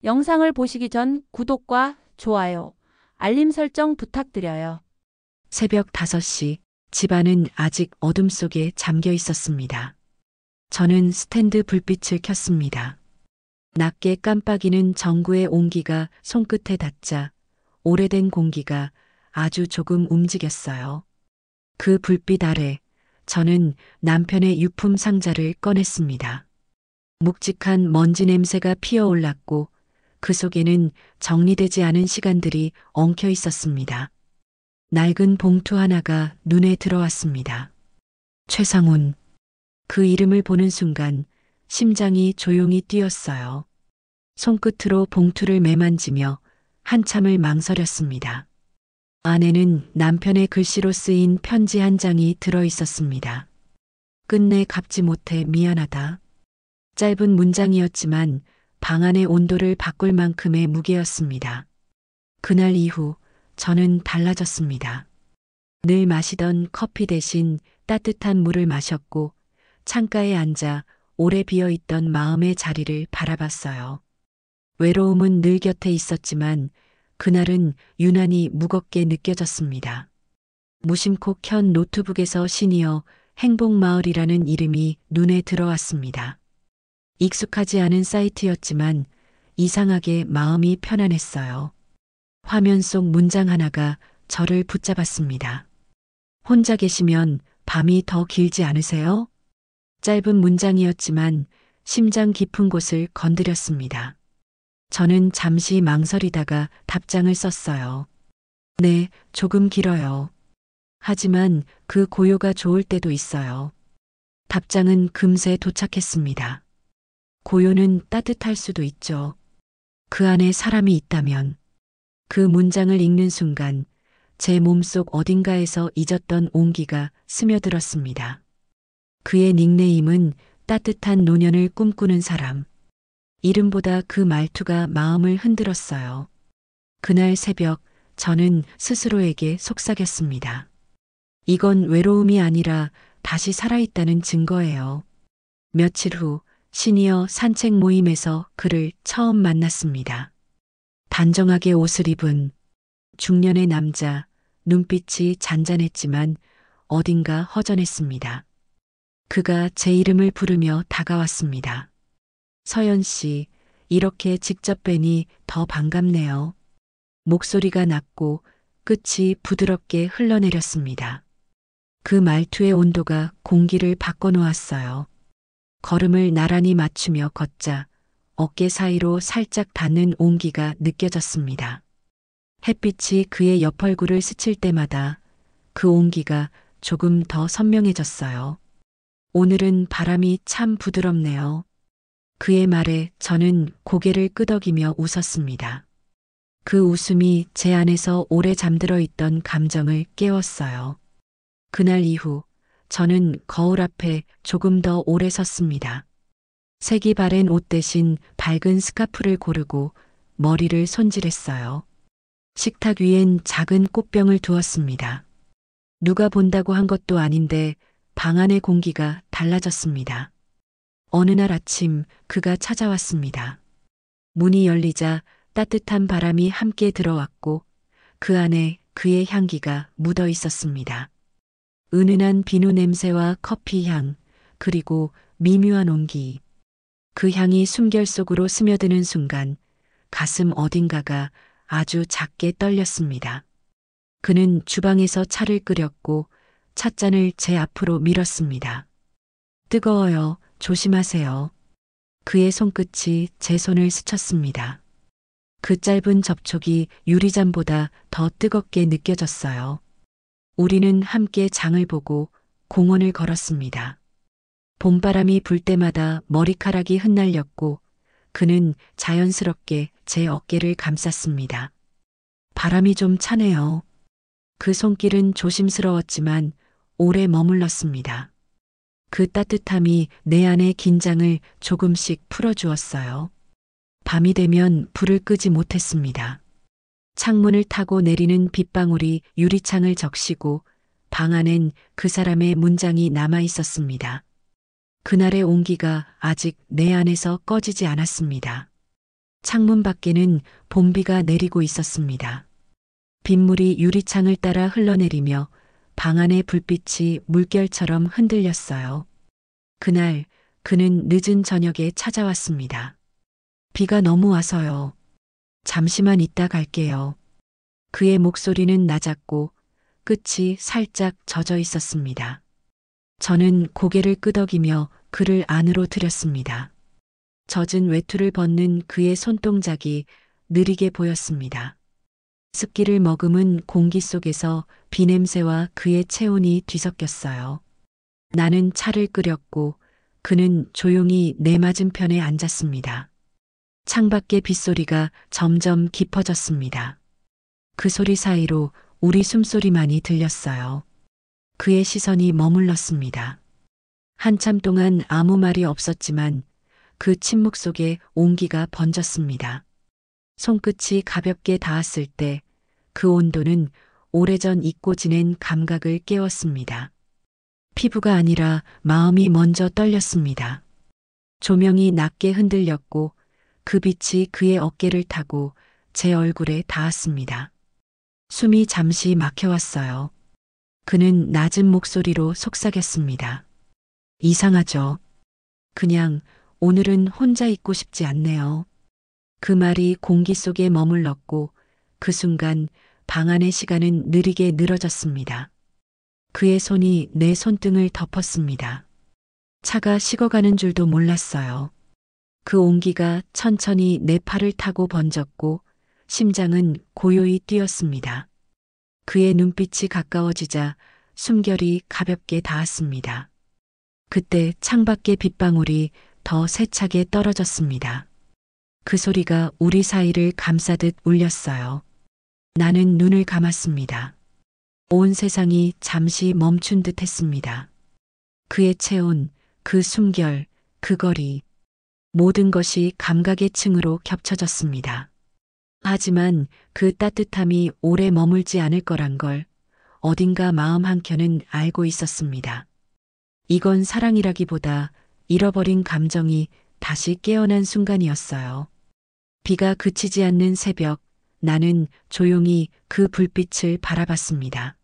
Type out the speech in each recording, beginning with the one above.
영상을 보시기 전 구독과 좋아요, 알림 설정 부탁드려요. 새벽 5시, 집안은 아직 어둠 속에 잠겨 있었습니다. 저는 스탠드 불빛을 켰습니다. 낮게 깜빡이는 전구의 온기가 손끝에 닿자 오래된 공기가 아주 조금 움직였어요. 그 불빛 아래 저는 남편의 유품 상자를 꺼냈습니다. 묵직한 먼지 냄새가 피어올랐고 그 속에는 정리되지 않은 시간들이 엉켜 있었습니다. 낡은 봉투 하나가 눈에 들어왔습니다. 최상훈. 그 이름을 보는 순간 심장이 조용히 뛰었어요. 손끝으로 봉투를 매만지며 한참을 망설였습니다. 안에는 남편의 글씨로 쓰인 편지 한 장이 들어 있었습니다. 끝내 갚지 못해 미안하다. 짧은 문장이었지만 방 안의 온도를 바꿀 만큼의 무게였습니다. 그날 이후 저는 달라졌습니다. 늘 마시던 커피 대신 따뜻한 물을 마셨고 창가에 앉아 오래 비어있던 마음의 자리를 바라봤어요. 외로움은 늘 곁에 있었지만 그날은 유난히 무겁게 느껴졌습니다. 무심코 켠 노트북에서 시니어 행복마을이라는 이름이 눈에 들어왔습니다. 익숙하지 않은 사이트였지만 이상하게 마음이 편안했어요. 화면 속 문장 하나가 저를 붙잡았습니다. 혼자 계시면 밤이 더 길지 않으세요? 짧은 문장이었지만 심장 깊은 곳을 건드렸습니다. 저는 잠시 망설이다가 답장을 썼어요. 네, 조금 길어요. 하지만 그 고요가 좋을 때도 있어요. 답장은 금세 도착했습니다. 고요는 따뜻할 수도 있죠. 그 안에 사람이 있다면. 그 문장을 읽는 순간 제 몸속 어딘가에서 잊었던 온기가 스며들었습니다. 그의 닉네임은 따뜻한 노년을 꿈꾸는 사람. 이름보다 그 말투가 마음을 흔들었어요. 그날 새벽 저는 스스로에게 속삭였습니다. 이건 외로움이 아니라 다시 살아있다는 증거예요. 며칠 후 시니어 산책 모임에서 그를 처음 만났습니다. 단정하게 옷을 입은 중년의 남자, 눈빛이 잔잔했지만 어딘가 허전했습니다. 그가 제 이름을 부르며 다가왔습니다. 서연 씨, 이렇게 직접 뵈니 더 반갑네요. 목소리가 낮고 끝이 부드럽게 흘러내렸습니다. 그 말투의 온도가 공기를 바꿔놓았어요. 걸음을 나란히 맞추며 걷자 어깨 사이로 살짝 닿는 온기가 느껴졌습니다. 햇빛이 그의 옆 얼굴을 스칠 때마다 그 온기가 조금 더 선명해졌어요. 오늘은 바람이 참 부드럽네요. 그의 말에 저는 고개를 끄덕이며 웃었습니다. 그 웃음이 제 안에서 오래 잠들어 있던 감정을 깨웠어요. 그날 이후 저는 거울 앞에 조금 더 오래 섰습니다. 색이 바랜 옷 대신 밝은 스카프를 고르고 머리를 손질했어요. 식탁 위엔 작은 꽃병을 두었습니다. 누가 본다고 한 것도 아닌데 방 안의 공기가 달라졌습니다. 어느 날 아침 그가 찾아왔습니다. 문이 열리자 따뜻한 바람이 함께 들어왔고 그 안에 그의 향기가 묻어 있었습니다. 은은한 비누 냄새와 커피 향, 그리고 미묘한 온기. 그 향이 숨결 속으로 스며드는 순간 가슴 어딘가가 아주 작게 떨렸습니다. 그는 주방에서 차를 끓였고 찻잔을 제 앞으로 밀었습니다. 뜨거워요. 조심하세요. 그의 손끝이 제 손을 스쳤습니다. 그 짧은 접촉이 유리잔보다 더 뜨겁게 느껴졌어요. 우리는 함께 장을 보고 공원을 걸었습니다. 봄바람이 불 때마다 머리카락이 흩날렸고 그는 자연스럽게 제 어깨를 감쌌습니다. 바람이 좀 차네요. 그 손길은 조심스러웠지만 오래 머물렀습니다. 그 따뜻함이 내 안의 긴장을 조금씩 풀어주었어요. 밤이 되면 불을 끄지 못했습니다. 창문을 타고 내리는 빗방울이 유리창을 적시고 방 안엔 그 사람의 문장이 남아 있었습니다. 그날의 온기가 아직 내 안에서 꺼지지 않았습니다. 창문 밖에는 봄비가 내리고 있었습니다. 빗물이 유리창을 따라 흘러내리며 방 안의 불빛이 물결처럼 흔들렸어요. 그날 그는 늦은 저녁에 찾아왔습니다. 비가 너무 와서요. 잠시만 있다 갈게요. 그의 목소리는 낮았고 끝이 살짝 젖어 있었습니다. 저는 고개를 끄덕이며 그를 안으로 들였습니다. 젖은 외투를 벗는 그의 손동작이 느리게 보였습니다. 습기를 머금은 공기 속에서 비냄새와 그의 체온이 뒤섞였어요. 나는 차를 끓였고 그는 조용히 내 맞은편에 앉았습니다. 창밖의 빗소리가 점점 깊어졌습니다. 그 소리 사이로 우리 숨소리만이 들렸어요. 그의 시선이 머물렀습니다. 한참 동안 아무 말이 없었지만 그 침묵 속에 온기가 번졌습니다. 손끝이 가볍게 닿았을 때 그 온도는 오래전 잊고 지낸 감각을 깨웠습니다. 피부가 아니라 마음이 먼저 떨렸습니다. 조명이 낮게 흔들렸고 그 빛이 그의 어깨를 타고 제 얼굴에 닿았습니다. 숨이 잠시 막혀왔어요. 그는 낮은 목소리로 속삭였습니다. 이상하죠? 그냥 오늘은 혼자 있고 싶지 않네요. 그 말이 공기 속에 머물렀고 그 순간 방 안의 시간은 느리게 늘어졌습니다. 그의 손이 내 손등을 덮었습니다. 차가 식어가는 줄도 몰랐어요. 그 온기가 천천히 내 팔을 타고 번졌고 심장은 고요히 뛰었습니다. 그의 눈빛이 가까워지자 숨결이 가볍게 닿았습니다. 그때 창밖의 빗방울이 더 세차게 떨어졌습니다. 그 소리가 우리 사이를 감싸듯 울렸어요. 나는 눈을 감았습니다. 온 세상이 잠시 멈춘 듯 했습니다. 그의 체온, 그 숨결, 그 거리, 모든 것이 감각의 층으로 겹쳐졌습니다. 하지만 그 따뜻함이 오래 머물지 않을 거란 걸 어딘가 마음 한켠은 알고 있었습니다. 이건 사랑이라기보다 잃어버린 감정이 다시 깨어난 순간이었어요. 비가 그치지 않는 새벽, 나는 조용히 그 불빛을 바라봤습니다.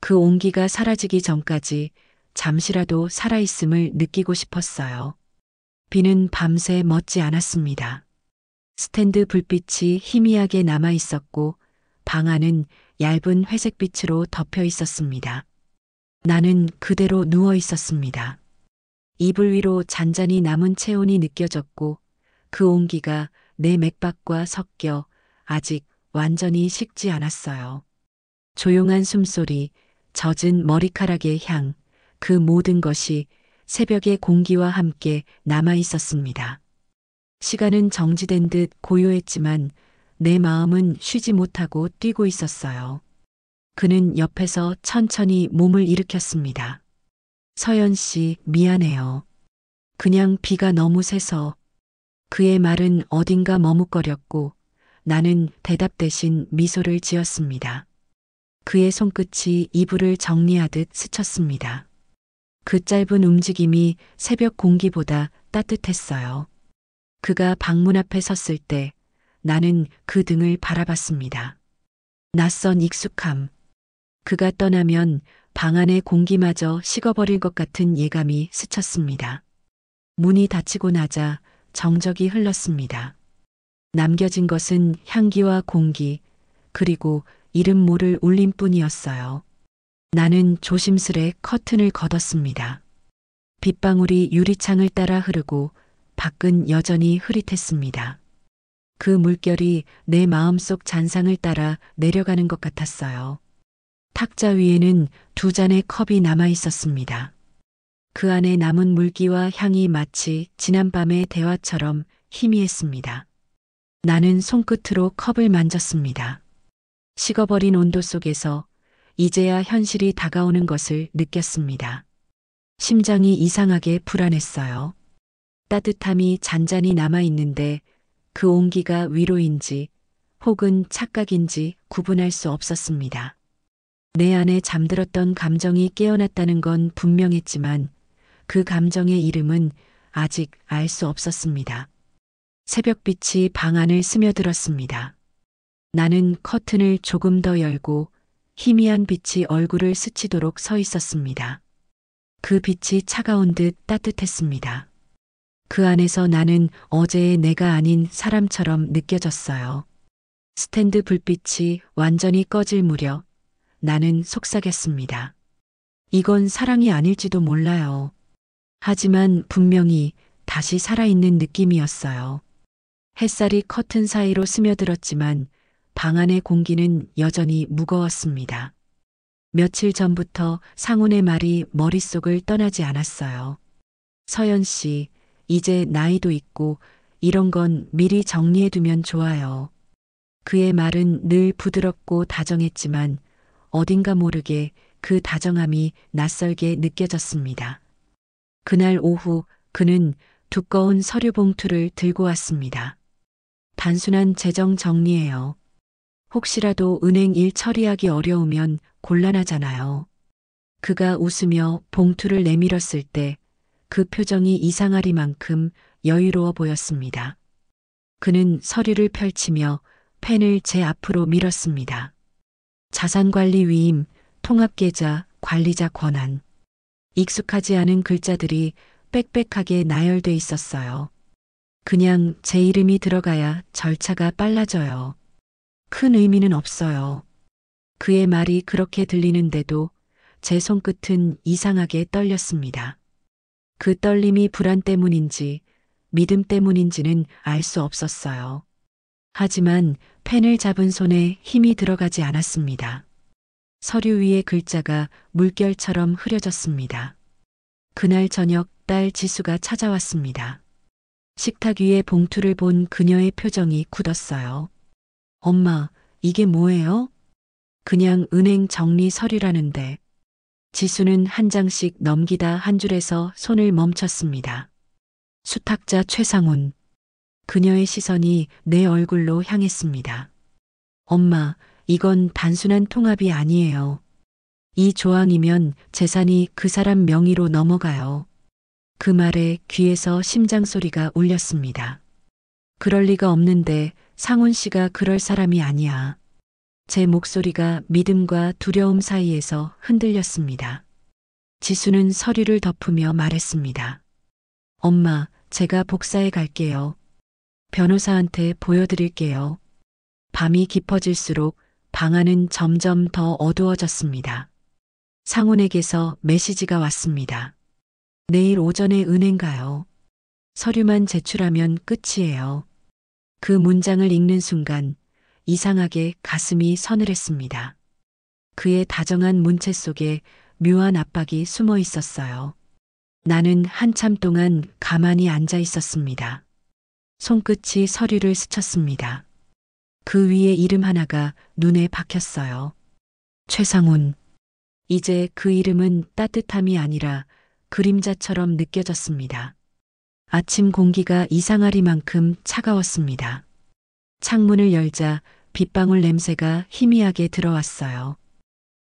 그 온기가 사라지기 전까지 잠시라도 살아있음을 느끼고 싶었어요. 비는 밤새 멎지 않았습니다. 스탠드 불빛이 희미하게 남아 있었고 방 안은 얇은 회색빛으로 덮여 있었습니다. 나는 그대로 누워 있었습니다. 이불 위로 잔잔히 남은 체온이 느껴졌고 그 온기가 내 맥박과 섞여 아직 완전히 식지 않았어요. 조용한 숨소리, 젖은 머리카락의 향, 그 모든 것이 새벽의 공기와 함께 남아 있었습니다. 시간은 정지된 듯 고요했지만 내 마음은 쉬지 못하고 뛰고 있었어요. 그는 옆에서 천천히 몸을 일으켰습니다. 서연 씨, 미안해요. 그냥 비가 너무 세서. 그의 말은 어딘가 머뭇거렸고 나는 대답 대신 미소를 지었습니다. 그의 손끝이 이불을 정리하듯 스쳤습니다. 그 짧은 움직임이 새벽 공기보다 따뜻했어요. 그가 방문 앞에 섰을 때 나는 그 등을 바라봤습니다. 낯선 익숙함. 그가 떠나면 방 안의 공기마저 식어버릴 것 같은 예감이 스쳤습니다. 문이 닫히고 나자 정적이 흘렀습니다. 남겨진 것은 향기와 공기, 그리고 이름 모를 울림뿐이었어요. 나는 조심스레 커튼을 걷었습니다. 빗방울이 유리창을 따라 흐르고 밖은 여전히 흐릿했습니다. 그 물결이 내 마음속 잔상을 따라 내려가는 것 같았어요. 탁자 위에는 두 잔의 컵이 남아 있었습니다. 그 안에 남은 물기와 향이 마치 지난밤의 대화처럼 희미했습니다. 나는 손끝으로 컵을 만졌습니다. 식어버린 온도 속에서 이제야 현실이 다가오는 것을 느꼈습니다. 심장이 이상하게 불안했어요. 따뜻함이 잔잔히 남아있는데 그 온기가 위로인지 혹은 착각인지 구분할 수 없었습니다. 내 안에 잠들었던 감정이 깨어났다는 건 분명했지만 그 감정의 이름은 아직 알 수 없었습니다. 새벽빛이 방 안을 스며들었습니다. 나는 커튼을 조금 더 열고 희미한 빛이 얼굴을 스치도록 서 있었습니다. 그 빛이 차가운 듯 따뜻했습니다. 그 안에서 나는 어제의 내가 아닌 사람처럼 느껴졌어요. 스탠드 불빛이 완전히 꺼질 무렵 나는 속삭였습니다. 이건 사랑이 아닐지도 몰라요. 하지만 분명히 다시 살아있는 느낌이었어요. 햇살이 커튼 사이로 스며들었지만 방 안의 공기는 여전히 무거웠습니다. 며칠 전부터 상훈의 말이 머릿속을 떠나지 않았어요. 서연 씨, 이제 나이도 있고 이런 건 미리 정리해두면 좋아요. 그의 말은 늘 부드럽고 다정했지만 어딘가 모르게 그 다정함이 낯설게 느껴졌습니다. 그날 오후 그는 두꺼운 서류 봉투를 들고 왔습니다. 단순한 재정 정리예요. 혹시라도 은행 일 처리하기 어려우면 곤란하잖아요. 그가 웃으며 봉투를 내밀었을 때 그 표정이 이상하리만큼 여유로워 보였습니다. 그는 서류를 펼치며 펜을 제 앞으로 밀었습니다. 자산관리 위임, 통합계좌, 관리자 권한. 익숙하지 않은 글자들이 빽빽하게 나열돼 있었어요. 그냥 제 이름이 들어가야 절차가 빨라져요. 큰 의미는 없어요. 그의 말이 그렇게 들리는데도 제 손끝은 이상하게 떨렸습니다. 그 떨림이 불안 때문인지 믿음 때문인지는 알 수 없었어요. 하지만 펜을 잡은 손에 힘이 들어가지 않았습니다. 서류 위의 글자가 물결처럼 흐려졌습니다. 그날 저녁 딸 지수가 찾아왔습니다. 식탁 위에 봉투를 본 그녀의 표정이 굳었어요. 엄마, 이게 뭐예요? 그냥 은행 정리 서류라는데. 지수는 한 장씩 넘기다 한 줄에서 손을 멈췄습니다. 수탁자 최상훈. 그녀의 시선이 내 얼굴로 향했습니다. 엄마, 이건 단순한 통합이 아니에요. 이 조항이면 재산이 그 사람 명의로 넘어가요. 그 말에 귀에서 심장 소리가 울렸습니다. 그럴 리가 없는데 상훈 씨가 그럴 사람이 아니야. 제 목소리가 믿음과 두려움 사이에서 흔들렸습니다. 지수는 서류를 덮으며 말했습니다. 엄마, 제가 복사해 갈게요. 변호사한테 보여드릴게요. 밤이 깊어질수록 방 안은 점점 더 어두워졌습니다. 상훈에게서 메시지가 왔습니다. 내일 오전에 은행 가요. 서류만 제출하면 끝이에요. 그 문장을 읽는 순간 이상하게 가슴이 서늘했습니다. 그의 다정한 문체 속에 묘한 압박이 숨어 있었어요. 나는 한참 동안 가만히 앉아 있었습니다. 손끝이 서류를 스쳤습니다. 그 위에 이름 하나가 눈에 박혔어요. 최상훈. 이제 그 이름은 따뜻함이 아니라 그림자처럼 느껴졌습니다. 아침 공기가 이상하리만큼 차가웠습니다. 창문을 열자 빗방울 냄새가 희미하게 들어왔어요.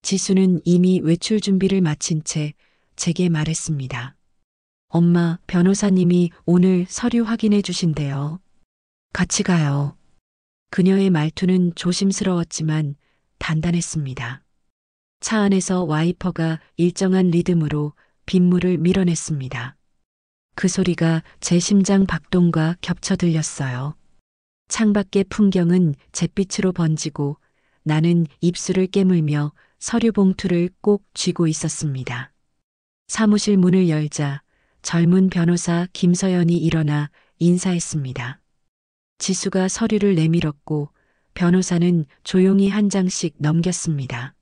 지수는 이미 외출 준비를 마친 채 제게 말했습니다. 엄마, 변호사님이 오늘 서류 확인해 주신대요. 같이 가요. 그녀의 말투는 조심스러웠지만 단단했습니다. 차 안에서 와이퍼가 일정한 리듬으로 빗물을 밀어냈습니다. 그 소리가 제 심장 박동과 겹쳐 들렸어요. 창밖의 풍경은 잿빛으로 번지고 나는 입술을 깨물며 서류 봉투를 꼭 쥐고 있었습니다. 사무실 문을 열자 젊은 변호사 김서연이 일어나 인사했습니다. 지수가 서류를 내밀었고 변호사는 조용히 한 장씩 넘겼습니다.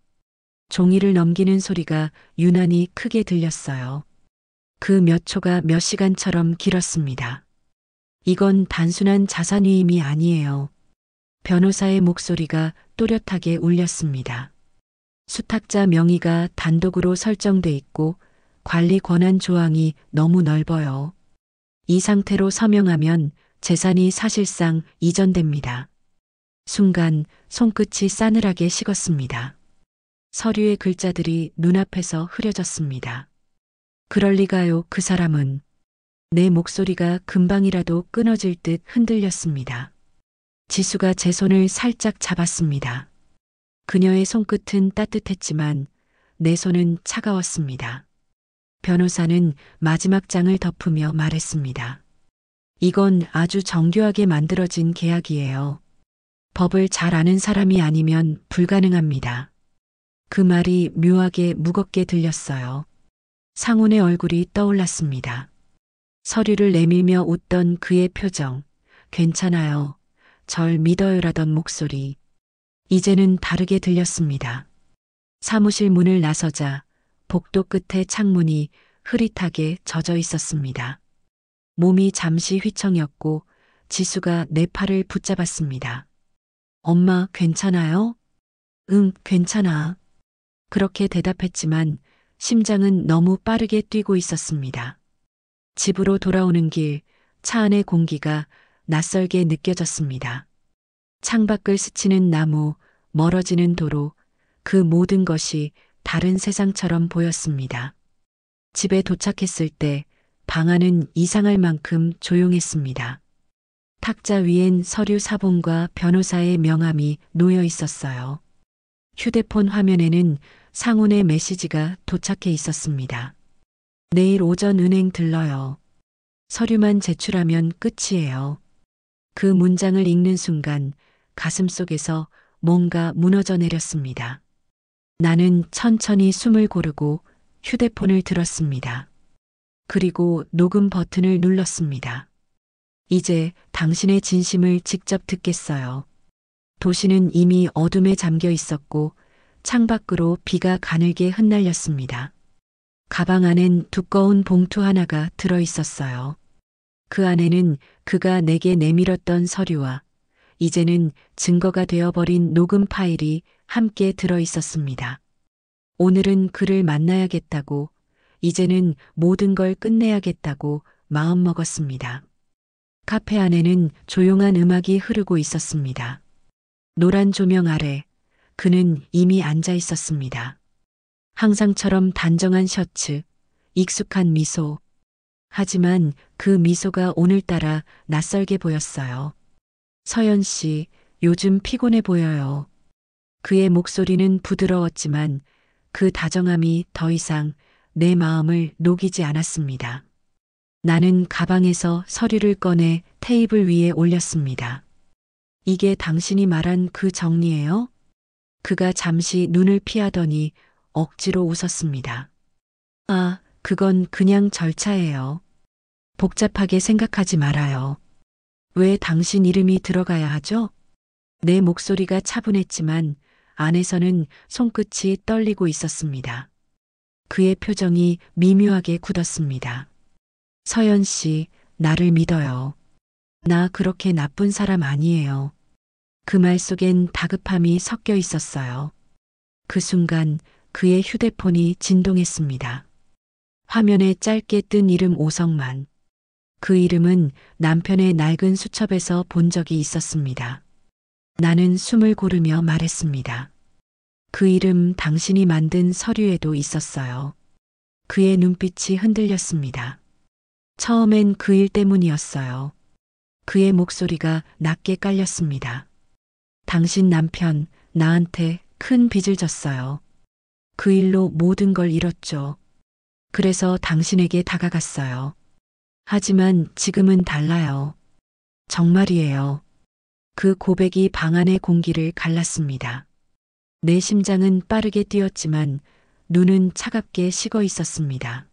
종이를 넘기는 소리가 유난히 크게 들렸어요. 그 몇 초가 몇 시간처럼 길었습니다. 이건 단순한 자산 위임이 아니에요. 변호사의 목소리가 또렷하게 울렸습니다. 수탁자 명의가 단독으로 설정돼 있고 관리 권한 조항이 너무 넓어요. 이 상태로 서명하면 재산이 사실상 이전됩니다. 순간 손끝이 싸늘하게 식었습니다. 서류의 글자들이 눈앞에서 흐려졌습니다. 그럴 리가요, 그 사람은. 내 목소리가 금방이라도 끊어질 듯 흔들렸습니다. 지수가 제 손을 살짝 잡았습니다. 그녀의 손끝은 따뜻했지만 내 손은 차가웠습니다. 변호사는 마지막 장을 덮으며 말했습니다. 이건 아주 정교하게 만들어진 계약이에요. 법을 잘 아는 사람이 아니면 불가능합니다. 그 말이 묘하게 무겁게 들렸어요. 상훈의 얼굴이 떠올랐습니다. 서류를 내밀며 웃던 그의 표정, 괜찮아요. 절 믿어요라던 목소리. 이제는 다르게 들렸습니다. 사무실 문을 나서자 복도 끝에 창문이 흐릿하게 젖어 있었습니다. 몸이 잠시 휘청였고 지수가 내 팔을 붙잡았습니다. 엄마, 괜찮아요? 응, 괜찮아. 그렇게 대답했지만 심장은 너무 빠르게 뛰고 있었습니다. 집으로 돌아오는 길, 차 안의 공기가 낯설게 느껴졌습니다. 창밖을 스치는 나무, 멀어지는 도로, 그 모든 것이 다른 세상처럼 보였습니다. 집에 도착했을 때 방 안은 이상할 만큼 조용했습니다. 탁자 위엔 서류 사본과 변호사의 명함이 놓여 있었어요. 휴대폰 화면에는 상훈의 메시지가 도착해 있었습니다. 내일 오전 은행 들러요. 서류만 제출하면 끝이에요. 그 문장을 읽는 순간 가슴 속에서 뭔가 무너져 내렸습니다. 나는 천천히 숨을 고르고 휴대폰을 들었습니다. 그리고 녹음 버튼을 눌렀습니다. 이제 당신의 진심을 직접 듣겠어요. 도시는 이미 어둠에 잠겨 있었고 창밖으로 비가 가늘게 흩날렸습니다. 가방 안엔 두꺼운 봉투 하나가 들어 있었어요. 그 안에는 그가 내게 내밀었던 서류와 이제는 증거가 되어버린 녹음 파일이 함께 들어 있었습니다. 오늘은 그를 만나야겠다고, 이제는 모든 걸 끝내야겠다고 마음먹었습니다. 카페 안에는 조용한 음악이 흐르고 있었습니다. 노란 조명 아래 그는 이미 앉아 있었습니다. 항상처럼 단정한 셔츠, 익숙한 미소. 하지만 그 미소가 오늘따라 낯설게 보였어요. 서연 씨, 요즘 피곤해 보여요. 그의 목소리는 부드러웠지만 그 다정함이 더 이상 내 마음을 녹이지 않았습니다. 나는 가방에서 서류를 꺼내 테이블 위에 올렸습니다. 이게 당신이 말한 그 정리예요? 그가 잠시 눈을 피하더니 억지로 웃었습니다. 아, 그건 그냥 절차예요. 복잡하게 생각하지 말아요. 왜 당신 이름이 들어가야 하죠? 내 목소리가 차분했지만 안에서는 손끝이 떨리고 있었습니다. 그의 표정이 미묘하게 굳었습니다. 서연 씨, 나를 믿어요. 나 그렇게 나쁜 사람 아니에요. 그 말 속엔 다급함이 섞여 있었어요. 그 순간 그의 휴대폰이 진동했습니다. 화면에 짧게 뜬 이름 오성만. 그 이름은 남편의 낡은 수첩에서 본 적이 있었습니다. 나는 숨을 고르며 말했습니다. 그 이름 당신이 만든 서류에도 있었어요. 그의 눈빛이 흔들렸습니다. 처음엔 그 일 때문이었어요. 그의 목소리가 낮게 깔렸습니다. 당신 남편, 나한테 큰 빚을 졌어요. 그 일로 모든 걸 잃었죠. 그래서 당신에게 다가갔어요. 하지만 지금은 달라요. 정말이에요. 그 고백이 방 안의 공기를 갈랐습니다. 내 심장은 빠르게 뛰었지만 눈은 차갑게 식어 있었습니다.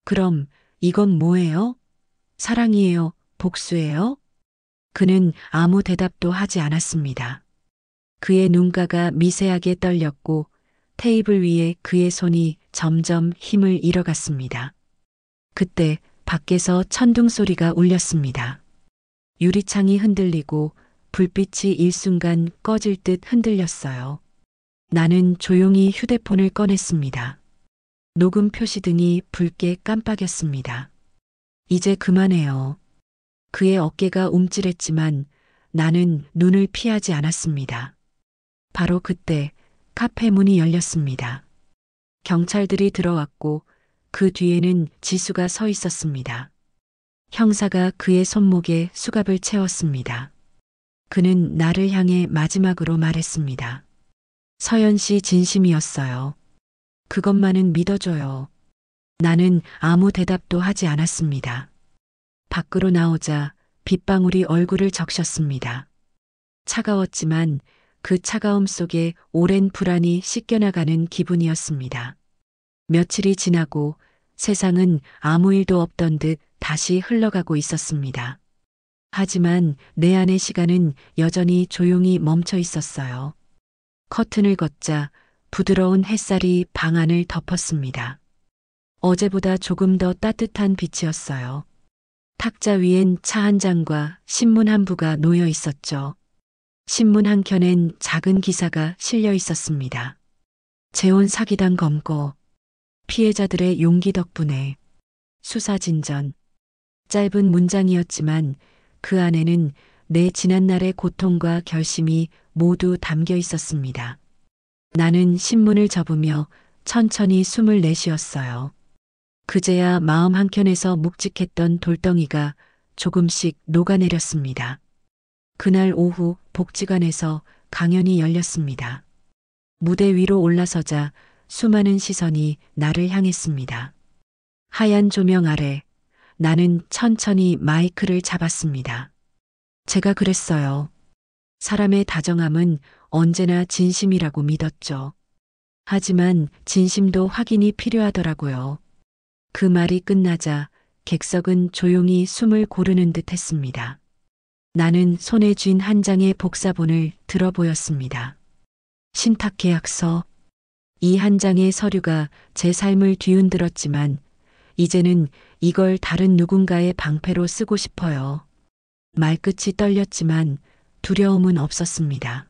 그럼 이건 뭐예요? 사랑이에요? 복수예요? 그는 아무 대답도 하지 않았습니다. 그의 눈가가 미세하게 떨렸고 테이블 위에 그의 손이 점점 힘을 잃어갔습니다. 그때 밖에서 천둥 소리가 울렸습니다. 유리창이 흔들리고 불빛이 일순간 꺼질 듯 흔들렸어요. 나는 조용히 휴대폰을 꺼냈습니다. 녹음 표시등이 붉게 깜빡였습니다. 이제 그만해요. 그의 어깨가 움찔했지만 나는 눈을 피하지 않았습니다. 바로 그때 카페 문이 열렸습니다. 경찰들이 들어왔고 그 뒤에는 지수가 서 있었습니다. 형사가 그의 손목에 수갑을 채웠습니다. 그는 나를 향해 마지막으로 말했습니다. 서연 씨 진심이었어요. 그것만은 믿어줘요. 나는 아무 대답도 하지 않았습니다. 밖으로 나오자 빗방울이 얼굴을 적셨습니다. 차가웠지만 그 차가움 속에 오랜 불안이 씻겨나가는 기분이었습니다. 며칠이 지나고 세상은 아무 일도 없던 듯 다시 흘러가고 있었습니다. 하지만 내 안의 시간은 여전히 조용히 멈춰 있었어요. 커튼을 걷자 부드러운 햇살이 방 안을 덮었습니다. 어제보다 조금 더 따뜻한 빛이었어요. 탁자 위엔 차 한 잔과 신문 한 부가 놓여 있었죠. 신문 한 켠엔 작은 기사가 실려 있었습니다. 재혼 사기당 검거, 피해자들의 용기 덕분에 수사 진전. 짧은 문장이었지만 그 안에는 내 지난날의 고통과 결심이 모두 담겨 있었습니다. 나는 신문을 접으며 천천히 숨을 내쉬었어요. 그제야 마음 한켠에서 묵직했던 돌덩이가 조금씩 녹아내렸습니다. 그날 오후 복지관에서 강연이 열렸습니다. 무대 위로 올라서자 수많은 시선이 나를 향했습니다. 하얀 조명 아래 나는 천천히 마이크를 잡았습니다. 제가 그랬어요. 사람의 다정함은 언제나 진심이라고 믿었죠. 하지만 진심도 확인이 필요하더라고요. 그 말이 끝나자 객석은 조용히 숨을 고르는 듯 했습니다. 나는 손에 쥔 한 장의 복사본을 들어 보였습니다. 신탁계약서. 이 한 장의 서류가 제 삶을 뒤흔들었지만 이제는 이걸 다른 누군가의 방패로 쓰고 싶어요. 말끝이 떨렸지만 두려움은 없었습니다.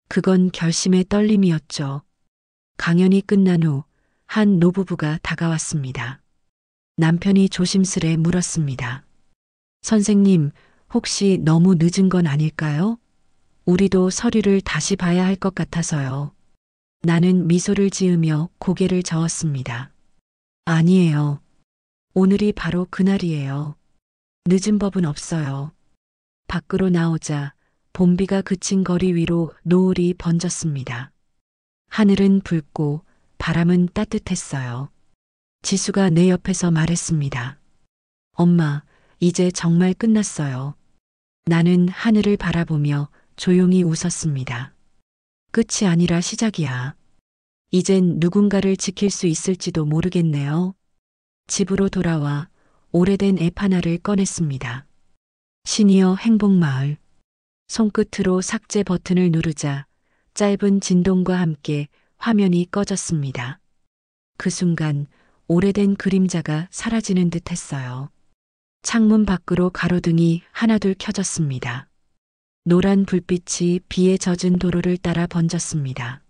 그건 결심의 떨림이었죠. 강연이 끝난 후 한 노부부가 다가왔습니다. 남편이 조심스레 물었습니다. 선생님, 혹시 너무 늦은 건 아닐까요? 우리도 서류를 다시 봐야 할 것 같아서요. 나는 미소를 지으며 고개를 저었습니다. 아니에요. 오늘이 바로 그날이에요. 늦은 법은 없어요. 밖으로 나오자 봄비가 그친 거리 위로 노을이 번졌습니다. 하늘은 붉고 바람은 따뜻했어요. 지수가 내 옆에서 말했습니다. 엄마, 이제 정말 끝났어요. 나는 하늘을 바라보며 조용히 웃었습니다. 끝이 아니라 시작이야. 이젠 누군가를 지킬 수 있을지도 모르겠네요. 집으로 돌아와 오래된 앱 하나를 꺼냈습니다. 시니어 행복마을. 손끝으로 삭제 버튼을 누르자 짧은 진동과 함께 화면이 꺼졌습니다. 그 순간 오래된 그림자가 사라지는 듯 했어요. 창문 밖으로 가로등이 하나둘 켜졌습니다. 노란 불빛이 비에 젖은 도로를 따라 번졌습니다.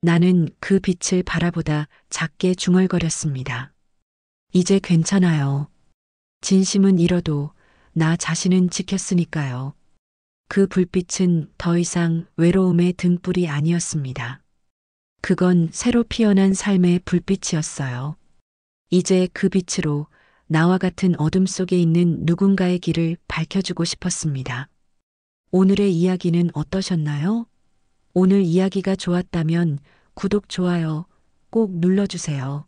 나는 그 빛을 바라보다 작게 중얼거렸습니다. 이제 괜찮아요. 진심은 잃어도 나 자신은 지켰으니까요. 그 불빛은 더 이상 외로움의 등불이 아니었습니다. 그건 새로 피어난 삶의 불빛이었어요. 이제 그 빛으로 나와 같은 어둠 속에 있는 누군가의 길을 밝혀주고 싶었습니다. 오늘의 이야기는 어떠셨나요? 오늘 이야기가 좋았다면 구독, 좋아요 꼭 눌러주세요.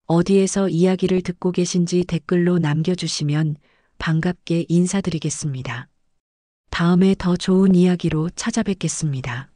어디에서 이야기를 듣고 계신지 댓글로 남겨주시면 반갑게 인사드리겠습니다. 다음에 더 좋은 이야기로 찾아뵙겠습니다.